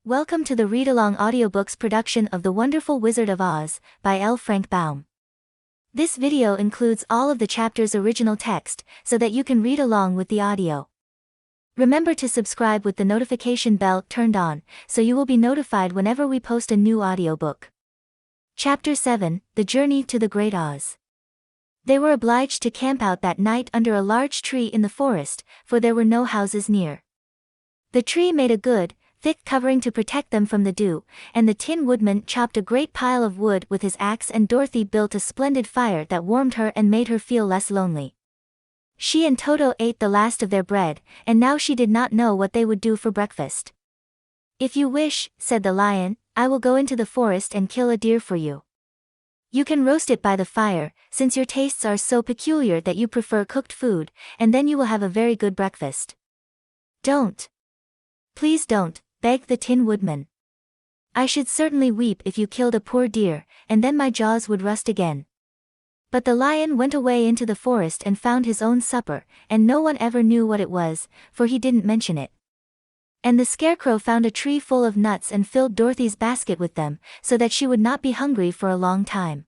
Welcome to the read-along audiobooks production of The Wonderful Wizard of Oz, by L. Frank Baum. This video includes all of the chapters' original text, so that you can read along with the audio. Remember to subscribe with the notification bell turned on, so you will be notified whenever we post a new audiobook. Chapter 7, The Journey to the Great Oz. They were obliged to camp out that night under a large tree in the forest, for there were no houses near. The tree made a good, thick covering to protect them from the dew, and the Tin Woodman chopped a great pile of wood with his axe, and Dorothy built a splendid fire that warmed her and made her feel less lonely. She and Toto ate the last of their bread, and now she did not know what they would do for breakfast. "If you wish," said the lion, "I will go into the forest and kill a deer for you. You can roast it by the fire, since your tastes are so peculiar that you prefer cooked food, and then you will have a very good breakfast." "Don't. Please don't," begged the Tin Woodman. "I should certainly weep if you killed a poor deer, and then my jaws would rust again." But the lion went away into the forest and found his own supper, and no one ever knew what it was, for he didn't mention it. And the Scarecrow found a tree full of nuts and filled Dorothy's basket with them, so that she would not be hungry for a long time.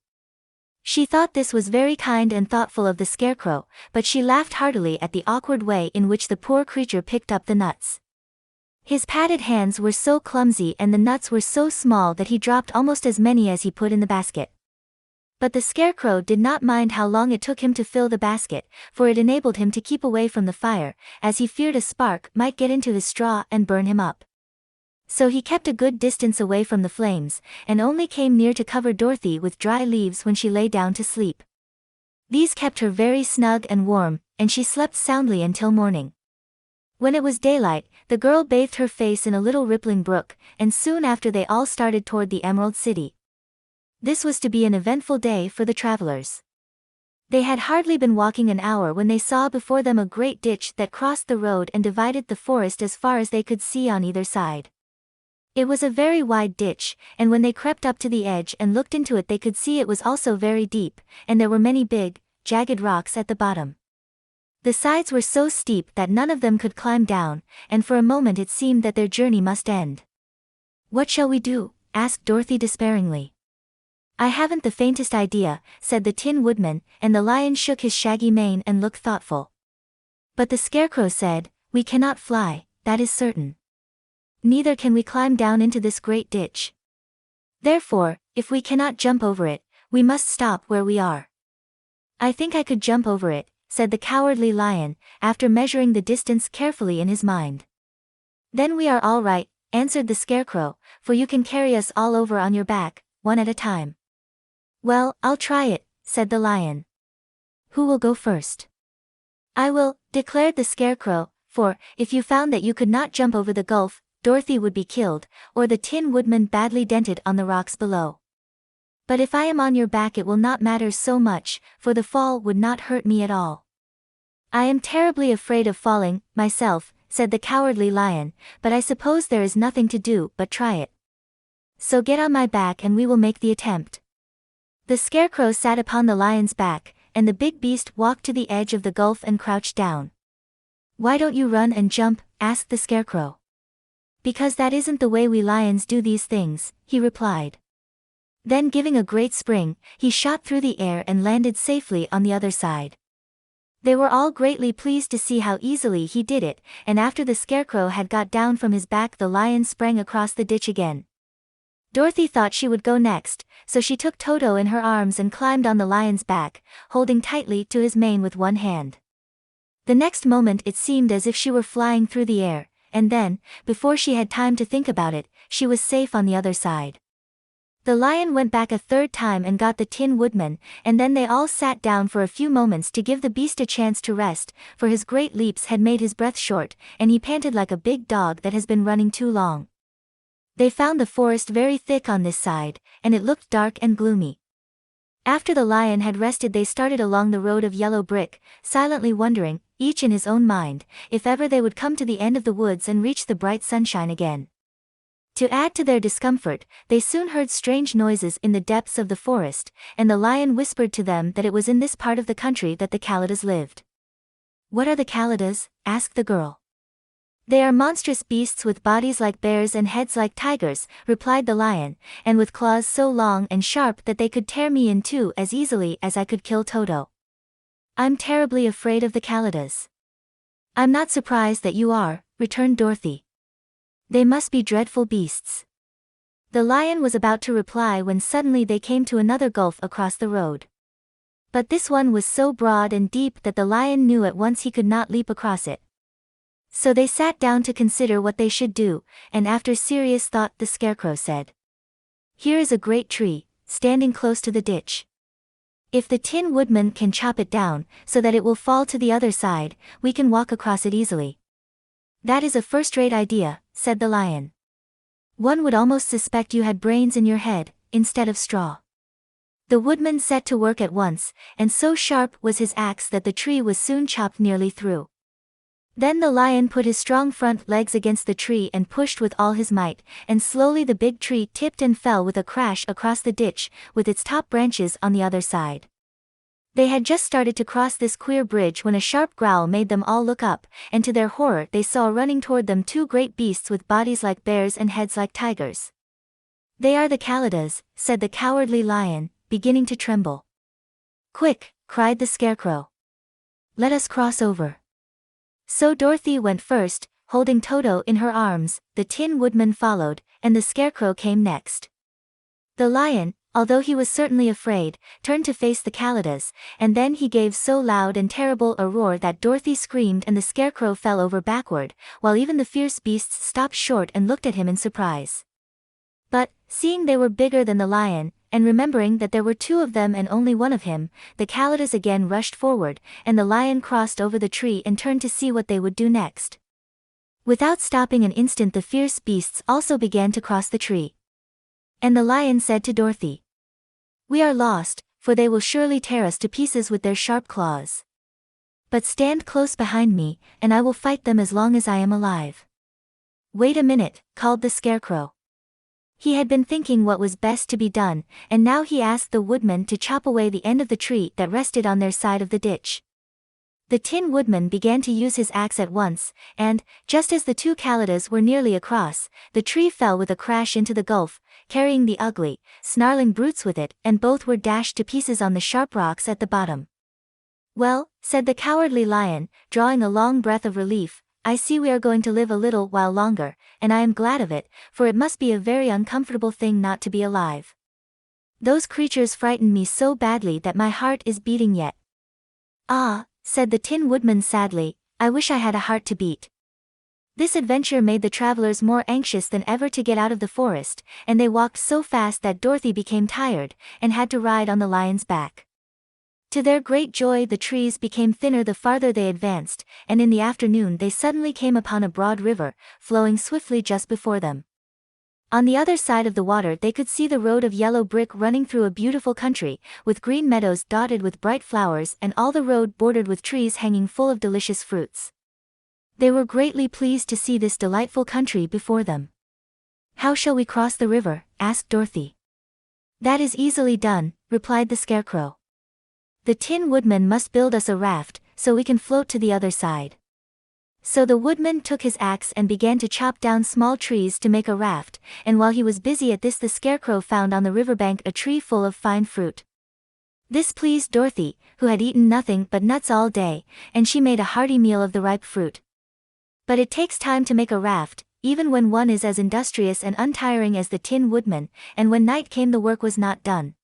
She thought this was very kind and thoughtful of the Scarecrow, but she laughed heartily at the awkward way in which the poor creature picked up the nuts. His padded hands were so clumsy and the nuts were so small that he dropped almost as many as he put in the basket. But the Scarecrow did not mind how long it took him to fill the basket, for it enabled him to keep away from the fire, as he feared a spark might get into his straw and burn him up. So he kept a good distance away from the flames, and only came near to cover Dorothy with dry leaves when she lay down to sleep. These kept her very snug and warm, and she slept soundly until morning. When it was daylight, the girl bathed her face in a little rippling brook, and soon after they all started toward the Emerald City. This was to be an eventful day for the travelers. They had hardly been walking an hour when they saw before them a great ditch that crossed the road and divided the forest as far as they could see on either side. It was a very wide ditch, and when they crept up to the edge and looked into it they could see it was also very deep, and there were many big, jagged rocks at the bottom. The sides were so steep that none of them could climb down, and for a moment it seemed that their journey must end. "What shall we do?" asked Dorothy despairingly. "I haven't the faintest idea," said the Tin Woodman, and the lion shook his shaggy mane and looked thoughtful. But the Scarecrow said, "We cannot fly, that is certain. Neither can we climb down into this great ditch. Therefore, if we cannot jump over it, we must stop where we are." "I think I could jump over it," said the Cowardly Lion, after measuring the distance carefully in his mind. "Then we are all right," answered the Scarecrow, "for you can carry us all over on your back, one at a time." "Well, I'll try it," said the lion. "Who will go first?" "I will," declared the Scarecrow, "for, if you found that you could not jump over the gulf, Dorothy would be killed, or the Tin Woodman badly dented on the rocks below. But if I am on your back it will not matter so much, for the fall would not hurt me at all." "I am terribly afraid of falling, myself," said the Cowardly Lion, "but I suppose there is nothing to do but try it. So get on my back and we will make the attempt." The Scarecrow sat upon the lion's back, and the big beast walked to the edge of the gulf and crouched down. "Why don't you run and jump?" asked the Scarecrow. "Because that isn't the way we lions do these things," he replied. Then giving a great spring, he shot through the air and landed safely on the other side. They were all greatly pleased to see how easily he did it, and after the Scarecrow had got down from his back the lion sprang across the ditch again. Dorothy thought she would go next, so she took Toto in her arms and climbed on the lion's back, holding tightly to his mane with one hand. The next moment it seemed as if she were flying through the air, and then, before she had time to think about it, she was safe on the other side. The lion went back a third time and got the Tin Woodman, and then they all sat down for a few moments to give the beast a chance to rest, for his great leaps had made his breath short, and he panted like a big dog that has been running too long. They found the forest very thick on this side, and it looked dark and gloomy. After the lion had rested they started along the road of yellow brick, silently wondering, each in his own mind, if ever they would come to the end of the woods and reach the bright sunshine again. To add to their discomfort, they soon heard strange noises in the depths of the forest, and the lion whispered to them that it was in this part of the country that the Kalidas lived. "What are the Kalidas?" asked the girl. They are monstrous beasts with bodies like bears and heads like tigers, replied the lion, and with claws so long and sharp that they could tear me in two as easily as I could kill Toto. I'm terribly afraid of the Kalidas. I'm not surprised that you are, returned Dorothy. They must be dreadful beasts. The lion was about to reply when suddenly they came to another gulf across the road. But this one was so broad and deep that the lion knew at once he could not leap across it. So they sat down to consider what they should do, and after serious thought the Scarecrow said, "Here is a great tree, standing close to the ditch. If the Tin Woodman can chop it down, so that it will fall to the other side, we can walk across it easily." "That is a first-rate idea," said the lion. "One would almost suspect you had brains in your head, instead of straw." The woodman set to work at once, and so sharp was his axe that the tree was soon chopped nearly through. Then the lion put his strong front legs against the tree and pushed with all his might, and slowly the big tree tipped and fell with a crash across the ditch, with its top branches on the other side. They had just started to cross this queer bridge when a sharp growl made them all look up, and to their horror they saw running toward them two great beasts with bodies like bears and heads like tigers. "They are the Kalidas," said the cowardly lion, beginning to tremble. "Quick," cried the Scarecrow. "Let us cross over." So Dorothy went first, holding Toto in her arms, the Tin Woodman followed, and the Scarecrow came next. The lion, although he was certainly afraid, turned to face the Kalidas, and then he gave so loud and terrible a roar that Dorothy screamed and the Scarecrow fell over backward, while even the fierce beasts stopped short and looked at him in surprise. But, seeing they were bigger than the lion, and remembering that there were two of them and only one of him, the Kalidas again rushed forward, and the lion crossed over the tree and turned to see what they would do next. Without stopping an instant the fierce beasts also began to cross the tree. And the lion said to Dorothy, "We are lost, for they will surely tear us to pieces with their sharp claws. But stand close behind me, and I will fight them as long as I am alive." "Wait a minute," called the Scarecrow. He had been thinking what was best to be done, and now he asked the woodman to chop away the end of the tree that rested on their side of the ditch. The Tin Woodman began to use his axe at once, and, just as the two Kalidas were nearly across, the tree fell with a crash into the gulf, carrying the ugly, snarling brutes with it, and both were dashed to pieces on the sharp rocks at the bottom. "Well," said the cowardly lion, drawing a long breath of relief, "I see we are going to live a little while longer, and I am glad of it, for it must be a very uncomfortable thing not to be alive. Those creatures frightened me so badly that my heart is beating yet." "Ah," said the Tin Woodman sadly, "I wish I had a heart to beat." This adventure made the travelers more anxious than ever to get out of the forest, and they walked so fast that Dorothy became tired, and had to ride on the lion's back. To their great joy the trees became thinner the farther they advanced, and in the afternoon they suddenly came upon a broad river, flowing swiftly just before them. On the other side of the water they could see the road of yellow brick running through a beautiful country, with green meadows dotted with bright flowers and all the road bordered with trees hanging full of delicious fruits. They were greatly pleased to see this delightful country before them. "How shall we cross the river?" asked Dorothy. "That is easily done," replied the Scarecrow. "The Tin Woodman must build us a raft, so we can float to the other side." So the woodman took his axe and began to chop down small trees to make a raft, and while he was busy at this the Scarecrow found on the riverbank a tree full of fine fruit. This pleased Dorothy, who had eaten nothing but nuts all day, and she made a hearty meal of the ripe fruit. But it takes time to make a raft, even when one is as industrious and untiring as the Tin Woodman, and when night came the work was not done.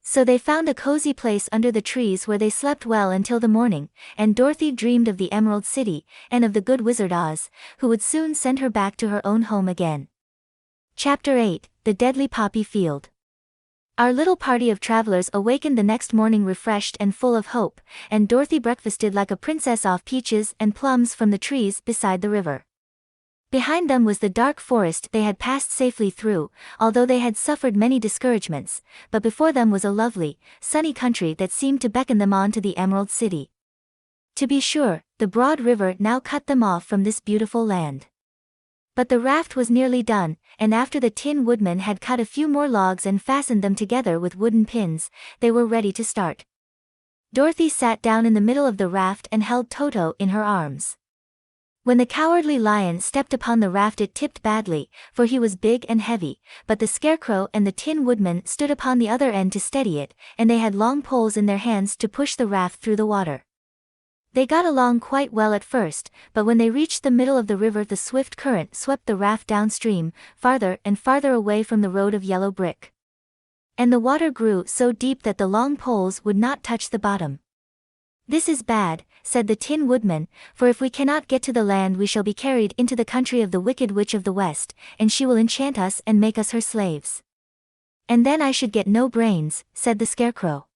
So they found a cozy place under the trees where they slept well until the morning, and Dorothy dreamed of the Emerald City, and of the good Wizard Oz, who would soon send her back to her own home again. Chapter 8, The Deadly Poppy Field. Our little party of travelers awakened the next morning refreshed and full of hope, and Dorothy breakfasted like a princess off peaches and plums from the trees beside the river. Behind them was the dark forest they had passed safely through, although they had suffered many discouragements, but before them was a lovely, sunny country that seemed to beckon them on to the Emerald City. To be sure, the broad river now cut them off from this beautiful land. But the raft was nearly done, and after the Tin Woodman had cut a few more logs and fastened them together with wooden pins, they were ready to start. Dorothy sat down in the middle of the raft and held Toto in her arms. When the Cowardly Lion stepped upon the raft it tipped badly, for he was big and heavy, but the Scarecrow and the Tin Woodman stood upon the other end to steady it, and they had long poles in their hands to push the raft through the water. They got along quite well at first, but when they reached the middle of the river the swift current swept the raft downstream, farther and farther away from the road of yellow brick. And the water grew so deep that the long poles would not touch the bottom. "This is bad," said the Tin Woodman, "for if we cannot get to the land we shall be carried into the country of the Wicked Witch of the West, and she will enchant us and make us her slaves." "And then I should get no brains," said the Scarecrow.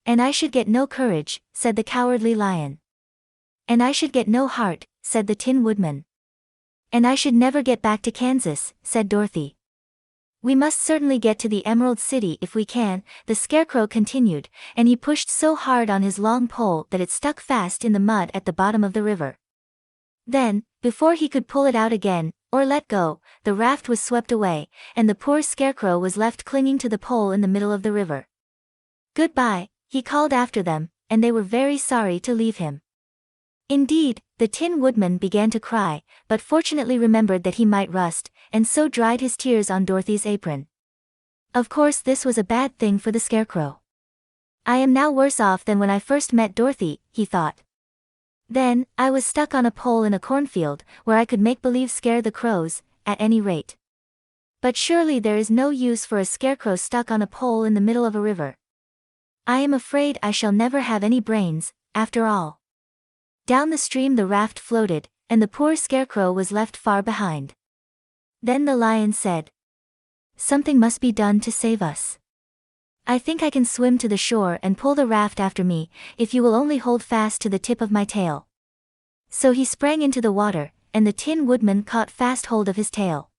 "And I should get no courage," said the Cowardly Lion. "And I should get no heart," said the Tin Woodman. "And I should never get back to Kansas," said Dorothy. "We must certainly get to the Emerald City if we can," the Scarecrow continued, and he pushed so hard on his long pole that it stuck fast in the mud at the bottom of the river. Then, before he could pull it out again, or let go, the raft was swept away, and the poor Scarecrow was left clinging to the pole in the middle of the river. "Goodbye," he called after them, and they were very sorry to leave him. Indeed, the Tin Woodman began to cry, but fortunately remembered that he might rust, and so dried his tears on Dorothy's apron. Of course this was a bad thing for the Scarecrow. "I am now worse off than when I first met Dorothy," he thought. "Then, I was stuck on a pole in a cornfield, where I could make believe scare the crows, at any rate. But surely there is no use for a Scarecrow stuck on a pole in the middle of a river. I am afraid I shall never have any brains, after all." Down the stream the raft floated, and the poor Scarecrow was left far behind. Then the Lion said, "Something must be done to save us. I think I can swim to the shore and pull the raft after me, if you will only hold fast to the tip of my tail." So he sprang into the water, and the Tin Woodman caught fast hold of his tail.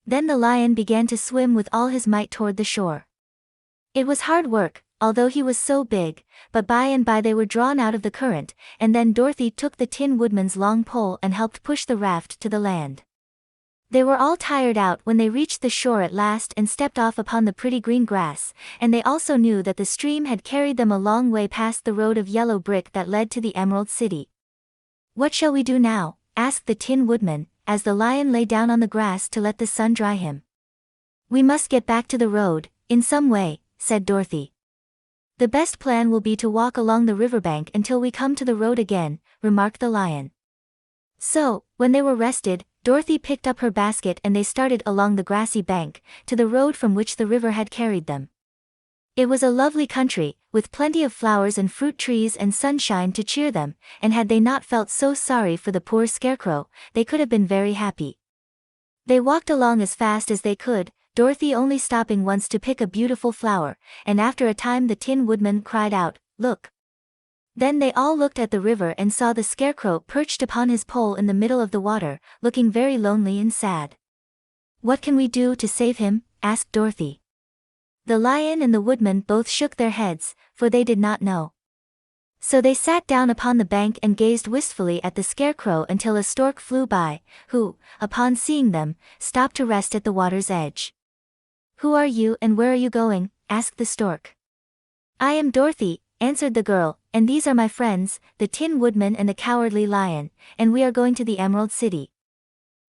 Then the Lion began to swim with all his might toward the shore. It was hard work, although he was so big, but by and by they were drawn out of the current, and then Dorothy took the Tin Woodman's long pole and helped push the raft to the land. They were all tired out when they reached the shore at last and stepped off upon the pretty green grass, and they also knew that the stream had carried them a long way past the road of yellow brick that led to the Emerald City. "What shall we do now?" asked the Tin Woodman, as the Lion lay down on the grass to let the sun dry him. "We must get back to the road, in some way," said Dorothy. "The best plan will be to walk along the riverbank until we come to the road again," remarked the Lion. So, when they were rested, Dorothy picked up her basket and they started along the grassy bank, to the road from which the river had carried them. It was a lovely country, with plenty of flowers and fruit trees and sunshine to cheer them, and had they not felt so sorry for the poor Scarecrow, they could have been very happy. They walked along as fast as they could, Dorothy only stopping once to pick a beautiful flower, and after a time the Tin Woodman cried out, "Look!" Then they all looked at the river and saw the Scarecrow perched upon his pole in the middle of the water, looking very lonely and sad. "What can we do to save him?" asked Dorothy. The Lion and the Woodman both shook their heads, for they did not know. So they sat down upon the bank and gazed wistfully at the Scarecrow until a Stork flew by, who, upon seeing them, stopped to rest at the water's edge. "Who are you and where are you going?" asked the Stork. "I am Dorothy," answered the girl, "and these are my friends, the Tin Woodman and the Cowardly Lion, and we are going to the Emerald City."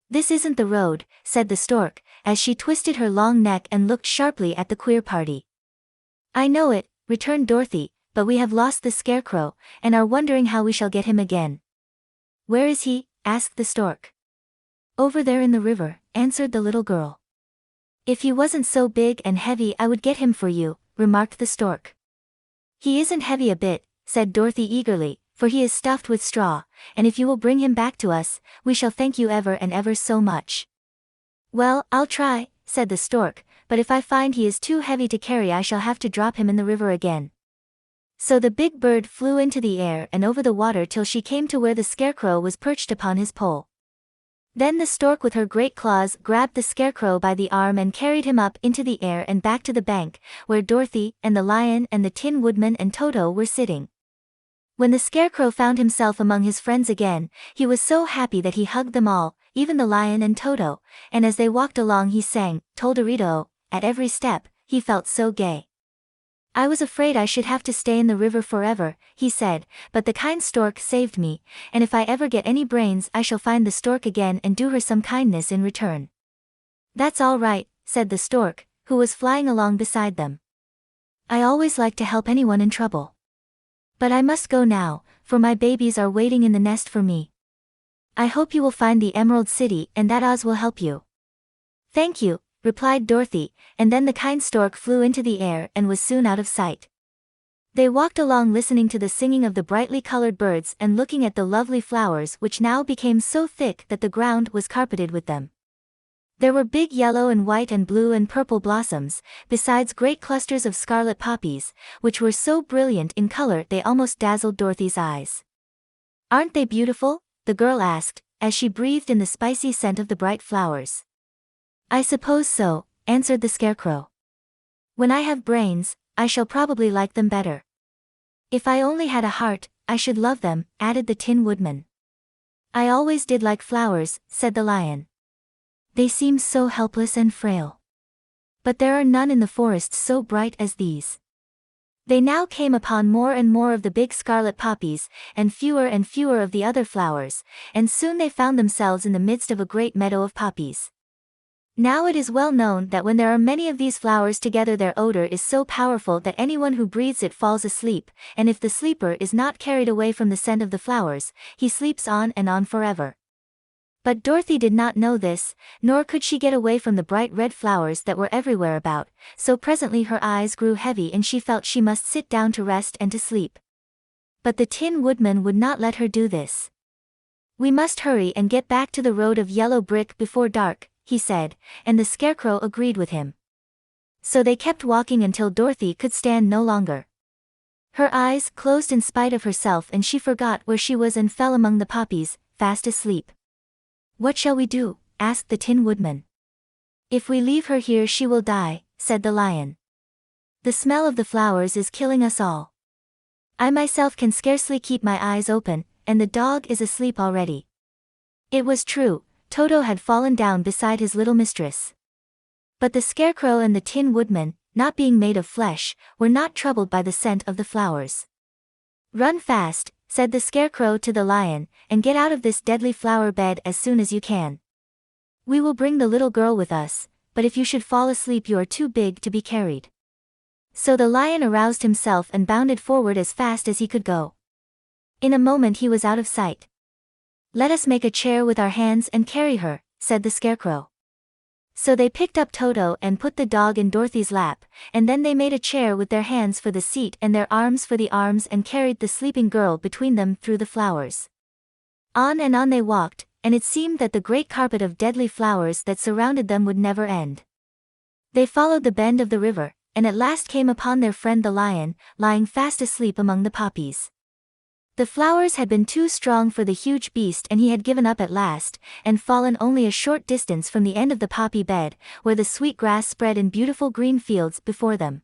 "This isn't the road," said the Stork, as she twisted her long neck and looked sharply at the queer party. "I know it," returned Dorothy, "but we have lost the Scarecrow, and are wondering how we shall get him again." "Where is he?" asked the Stork. "Over there in the river," answered the little girl. "If he wasn't so big and heavy I would get him for you," remarked the Stork. "He isn't heavy a bit," said Dorothy eagerly, "for he is stuffed with straw, and if you will bring him back to us, we shall thank you ever and ever so much." "Well, I'll try," said the Stork, "but if I find he is too heavy to carry I shall have to drop him in the river again." So the big bird flew into the air and over the water till she came to where the Scarecrow was perched upon his pole. Then the Stork with her great claws grabbed the Scarecrow by the arm and carried him up into the air and back to the bank, where Dorothy and the Lion and the Tin Woodman and Toto were sitting. When the Scarecrow found himself among his friends again, he was so happy that he hugged them all, even the Lion and Toto, and as they walked along he sang, "Toldorito," at every step, he felt so gay. I was afraid I should have to stay in the river forever, he said, but the kind stork saved me, and if I ever get any brains I shall find the stork again and do her some kindness in return. That's all right, said the stork, who was flying along beside them. I always like to help anyone in trouble. But I must go now, for my babies are waiting in the nest for me. I hope you will find the Emerald City and that Oz will help you. Thank you, replied Dorothy, and then the kind stork flew into the air and was soon out of sight. They walked along listening to the singing of the brightly colored birds and looking at the lovely flowers which now became so thick that the ground was carpeted with them. There were big yellow and white and blue and purple blossoms, besides great clusters of scarlet poppies, which were so brilliant in color they almost dazzled Dorothy's eyes. Aren't they beautiful? The girl asked, as she breathed in the spicy scent of the bright flowers. I suppose so, answered the Scarecrow. When I have brains, I shall probably like them better. If I only had a heart, I should love them, added the Tin Woodman. I always did like flowers, said the Lion. They seem so helpless and frail. But there are none in the forest so bright as these. They now came upon more and more of the big scarlet poppies, and fewer of the other flowers, and soon they found themselves in the midst of a great meadow of poppies. Now it is well known that when there are many of these flowers together their odor is so powerful that anyone who breathes it falls asleep, and if the sleeper is not carried away from the scent of the flowers, he sleeps on and on forever. But Dorothy did not know this, nor could she get away from the bright red flowers that were everywhere about, so presently her eyes grew heavy and she felt she must sit down to rest and to sleep. But the Tin Woodman would not let her do this. We must hurry and get back to the road of yellow brick before dark, he said, and the Scarecrow agreed with him. So they kept walking until Dorothy could stand no longer. Her eyes closed in spite of herself and she forgot where she was and fell among the poppies, fast asleep. What shall we do? Asked the Tin Woodman. If we leave her here she will die, said the Lion. The smell of the flowers is killing us all. I myself can scarcely keep my eyes open, and the dog is asleep already. It was true, Toto had fallen down beside his little mistress. But the Scarecrow and the Tin Woodman, not being made of flesh, were not troubled by the scent of the flowers. Run fast, said the Scarecrow to the Lion, and get out of this deadly flower bed as soon as you can. We will bring the little girl with us, but if you should fall asleep you are too big to be carried. So the Lion aroused himself and bounded forward as fast as he could go. In a moment he was out of sight. Let us make a chair with our hands and carry her, said the Scarecrow. So they picked up Toto and put the dog in Dorothy's lap, and then they made a chair with their hands for the seat and their arms for the arms and carried the sleeping girl between them through the flowers. On and on they walked, and it seemed that the great carpet of deadly flowers that surrounded them would never end. They followed the bend of the river, and at last came upon their friend the Lion, lying fast asleep among the poppies. The flowers had been too strong for the huge beast and he had given up at last, and fallen only a short distance from the end of the poppy bed, where the sweet grass spread in beautiful green fields before them.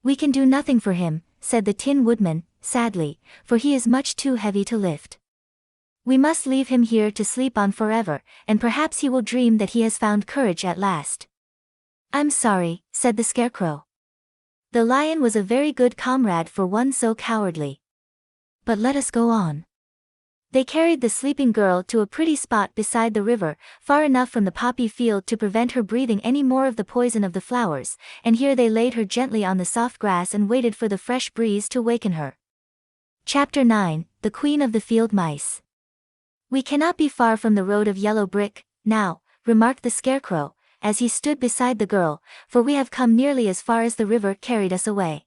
We can do nothing for him, said the Tin Woodman, sadly, for he is much too heavy to lift. We must leave him here to sleep on forever, and perhaps he will dream that he has found courage at last. I'm sorry, said the Scarecrow. The Lion was a very good comrade for one so cowardly. But let us go on. They carried the sleeping girl to a pretty spot beside the river, far enough from the poppy field to prevent her breathing any more of the poison of the flowers, and here they laid her gently on the soft grass and waited for the fresh breeze to waken her. Chapter 9, The Queen of the Field Mice. We cannot be far from the road of yellow brick, now, remarked the Scarecrow, as he stood beside the girl, for we have come nearly as far as the river carried us away.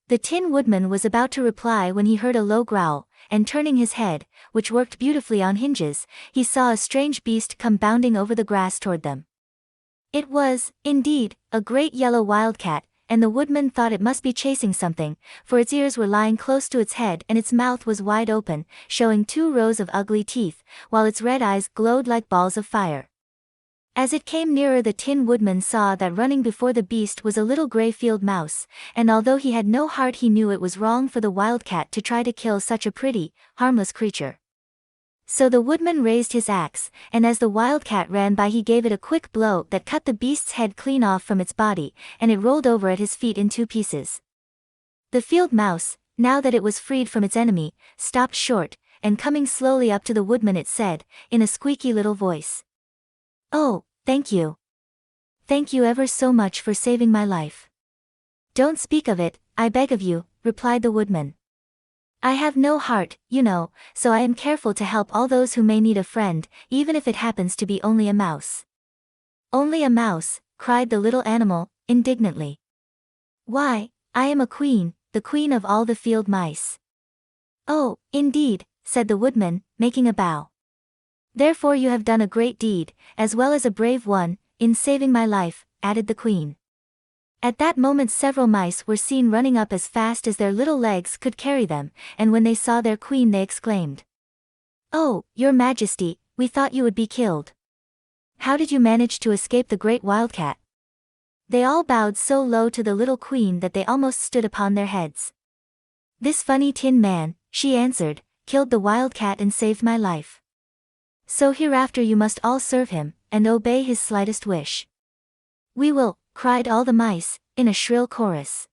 The Tin Woodman was about to reply when he heard a low growl, and turning his head, which worked beautifully on hinges, he saw a strange beast come bounding over the grass toward them. It was, indeed, a great yellow wildcat, and the Woodman thought it must be chasing something, for its ears were lying close to its head and its mouth was wide open, showing 2 rows of ugly teeth, while its red eyes glowed like balls of fire. As it came nearer the Tin Woodman saw that running before the beast was a little gray field mouse, and although he had no heart he knew it was wrong for the wildcat to try to kill such a pretty, harmless creature. So the Woodman raised his axe, and as the wildcat ran by he gave it a quick blow that cut the beast's head clean off from its body, and it rolled over at his feet in 2 pieces. The field mouse, now that it was freed from its enemy, stopped short, and coming slowly up to the woodman it said, in a squeaky little voice. "Oh, thank you. Thank you ever so much for saving my life." "Don't speak of it, I beg of you," replied the woodman. "I have no heart, you know, so I am careful to help all those who may need a friend, even if it happens to be only a mouse." "Only a mouse," cried the little animal, indignantly. "Why, I am a queen, the queen of all the field mice." "Oh, indeed," said the woodman, making a bow. "Therefore you have done a great deed, as well as a brave one, in saving my life," added the queen. At that moment several mice were seen running up as fast as their little legs could carry them, and when they saw their queen they exclaimed, "Oh, your majesty, we thought you would be killed. How did you manage to escape the great wildcat?" They all bowed so low to the little queen that they almost stood upon their heads. "This funny tin man," she answered, "killed the wildcat and saved my life. So hereafter you must all serve him, and obey his slightest wish." "We will," cried all the mice, in a shrill chorus.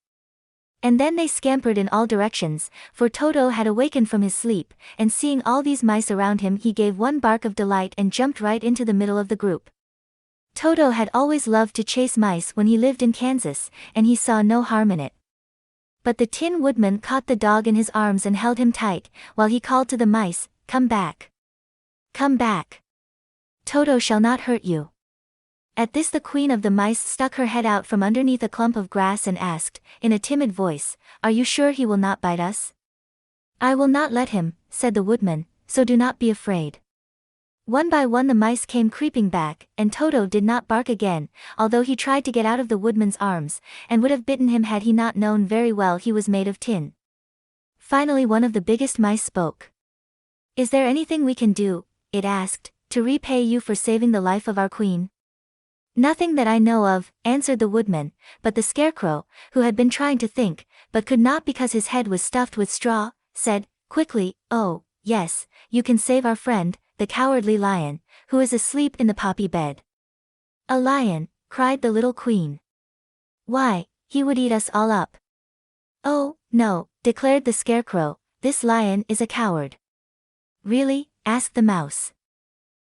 And then they scampered in all directions, for Toto had awakened from his sleep, and seeing all these mice around him he gave one bark of delight and jumped right into the middle of the group. Toto had always loved to chase mice when he lived in Kansas, and he saw no harm in it. But the Tin Woodman caught the dog in his arms and held him tight, while he called to the mice, "Come back. Come back. Toto shall not hurt you." At this the queen of the mice stuck her head out from underneath a clump of grass and asked, in a timid voice, "Are you sure he will not bite us?" "I will not let him," said the woodman, "so do not be afraid." One by one the mice came creeping back, and Toto did not bark again, although he tried to get out of the woodman's arms, and would have bitten him had he not known very well he was made of tin. Finally one of the biggest mice spoke. "Is there anything we can do," it asked, "to repay you for saving the life of our queen?" "Nothing that I know of," answered the woodman, but the Scarecrow, who had been trying to think, but could not because his head was stuffed with straw, said, quickly, "Oh, yes, you can save our friend, the cowardly lion, who is asleep in the poppy bed." "A lion," cried the little queen. "Why, he would eat us all up." "Oh, no," declared the Scarecrow, "this lion is a coward." "Really?" asked the mouse.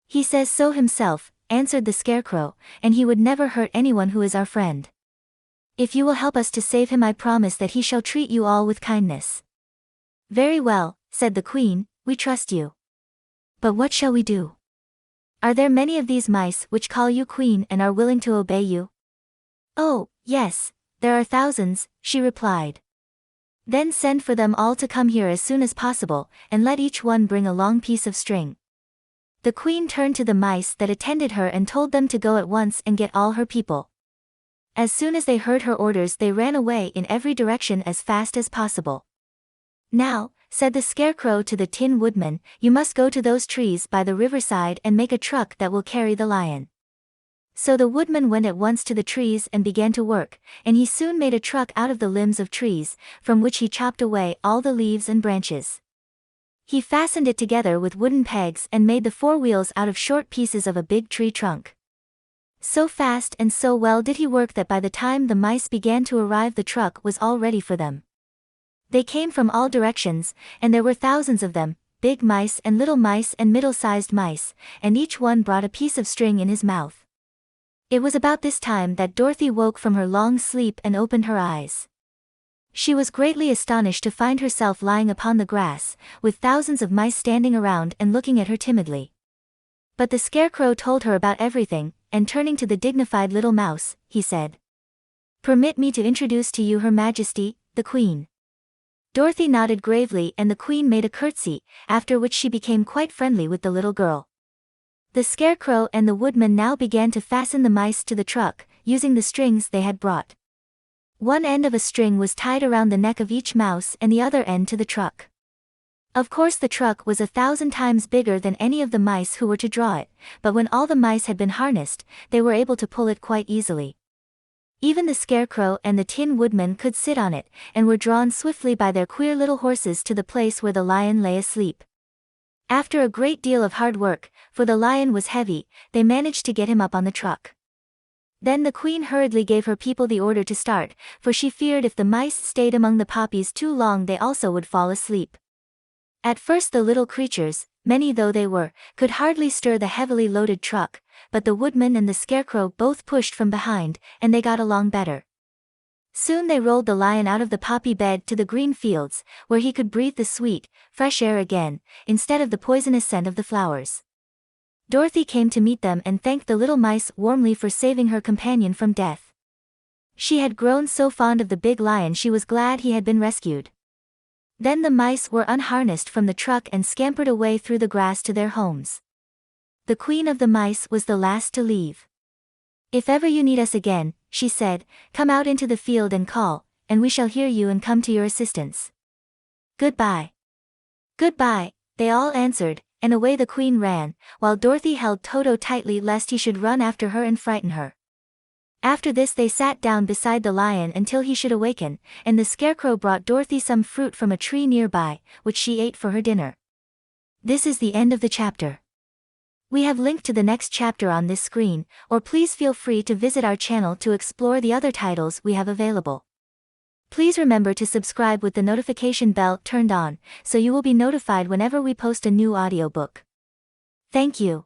"He says so himself," answered the Scarecrow, "and he would never hurt anyone who is our friend. If you will help us to save him I promise that he shall treat you all with kindness." "Very well," said the queen, "we trust you. But what shall we do? Are there many of these mice which call you queen and are willing to obey you?" "Oh, yes, there are thousands," she replied. "Then send for them all to come here as soon as possible, and let each one bring a long piece of string." The queen turned to the mice that attended her and told them to go at once and get all her people. As soon as they heard her orders they ran away in every direction as fast as possible. "Now," said the Scarecrow to the Tin Woodman, "you must go to those trees by the riverside and make a truck that will carry the lion." So the woodman went at once to the trees and began to work, and he soon made a truck out of the limbs of trees, from which he chopped away all the leaves and branches. He fastened it together with wooden pegs and made the four wheels out of short pieces of a big tree trunk. So fast and so well did he work that by the time the mice began to arrive the truck was all ready for them. They came from all directions, and there were thousands of them, big mice and little mice and middle-sized mice, and each one brought a piece of string in his mouth. It was about this time that Dorothy woke from her long sleep and opened her eyes. She was greatly astonished to find herself lying upon the grass, with thousands of mice standing around and looking at her timidly. But the Scarecrow told her about everything, and turning to the dignified little mouse, he said, "Permit me to introduce to you Her Majesty, the Queen." Dorothy nodded gravely and the Queen made a curtsy, after which she became quite friendly with the little girl. The Scarecrow and the Woodman now began to fasten the mice to the truck, using the strings they had brought. One end of a string was tied around the neck of each mouse and the other end to the truck. Of course the truck was 1,000 times bigger than any of the mice who were to draw it, but when all the mice had been harnessed, they were able to pull it quite easily. Even the Scarecrow and the Tin Woodman could sit on it, and were drawn swiftly by their queer little horses to the place where the lion lay asleep. After a great deal of hard work, for the lion was heavy, they managed to get him up on the truck. Then the queen hurriedly gave her people the order to start, for she feared if the mice stayed among the poppies too long they also would fall asleep. At first the little creatures, many though they were, could hardly stir the heavily loaded truck, but the woodman and the scarecrow both pushed from behind, and they got along better. Soon they rolled the lion out of the poppy bed to the green fields, where he could breathe the sweet, fresh air again, instead of the poisonous scent of the flowers. Dorothy came to meet them and thanked the little mice warmly for saving her companion from death. She had grown so fond of the big lion she was glad he had been rescued. Then the mice were unharnessed from the truck and scampered away through the grass to their homes. The queen of the mice was the last to leave. "If ever you need us again," she said, "come out into the field and call, and we shall hear you and come to your assistance. Goodbye." "Goodbye," they all answered, and away the queen ran, while Dorothy held Toto tightly lest he should run after her and frighten her. After this they sat down beside the lion until he should awaken, and the scarecrow brought Dorothy some fruit from a tree nearby, which she ate for her dinner. This is the end of the chapter. We have linked to the next chapter on this screen, or please feel free to visit our channel to explore the other titles we have available. Please remember to subscribe with the notification bell turned on, so you will be notified whenever we post a new audiobook. Thank you.